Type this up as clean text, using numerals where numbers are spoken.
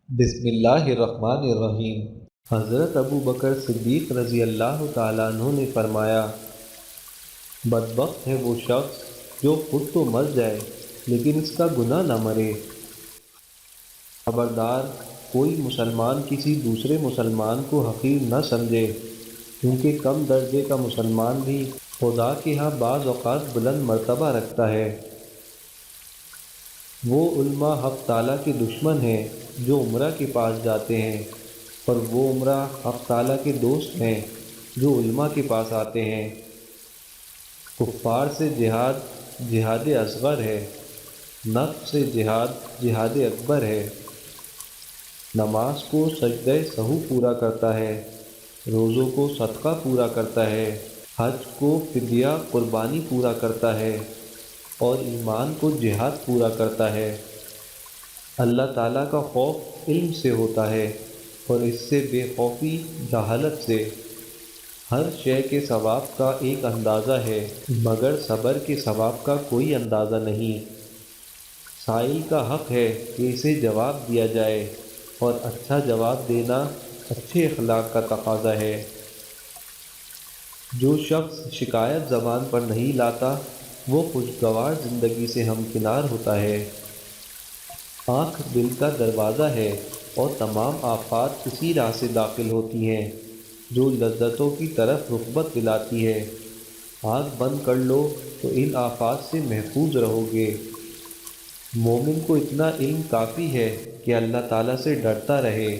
بسم اللہ الرحمن الرحیم۔ حضرت ابو بکر صدیق رضی اللہ تعالیٰ عنہ نے فرمایا، بدبخت ہے وہ شخص جو خود تو مر جائے لیکن اس کا گناہ نہ مرے۔ خبردار کوئی مسلمان کسی دوسرے مسلمان کو حقیر نہ سمجھے، کیونکہ کم درجے کا مسلمان بھی خدا کے ہاں بعض اوقات بلند مرتبہ رکھتا ہے۔ وہ علماء حق تعالیٰ کے دشمن ہیں جو عمرہ کے پاس جاتے ہیں، اور وہ عمرہ حق تعالیٰ کے دوست ہیں جو علماء کے پاس آتے ہیں۔ کفار سے جہاد جہاد اصغر ہے، نفس سے جہاد جہاد اکبر ہے۔ نماز کو سجدہ سہو پورا کرتا ہے، روزوں کو صدقہ پورا کرتا ہے، حج کو فدیہ قربانی پورا کرتا ہے، اور ایمان کو جہاد پورا کرتا ہے۔ اللہ تعالیٰ کا خوف علم سے ہوتا ہے، اور اس سے بے خوفی جہالت سے۔ ہر شے کے ثواب کا ایک اندازہ ہے، مگر صبر کے ثواب کا کوئی اندازہ نہیں۔ سائل کا حق ہے کہ اسے جواب دیا جائے، اور اچھا جواب دینا اچھے اخلاق کا تقاضا ہے۔ جو شخص شکایت زبان پر نہیں لاتا وہ خوشگوار زندگی سے ہمکنار ہوتا ہے۔ آنکھ دل کا دروازہ ہے، اور تمام آفات اسی راہ سے داخل ہوتی ہیں جو لذتوں کی طرف رغبت دلاتی ہے۔ آنکھ بند کر لو تو ان آفات سے محفوظ رہو گے۔ مومن کو اتنا علم کافی ہے کہ اللہ تعالیٰ سے ڈرتا رہے۔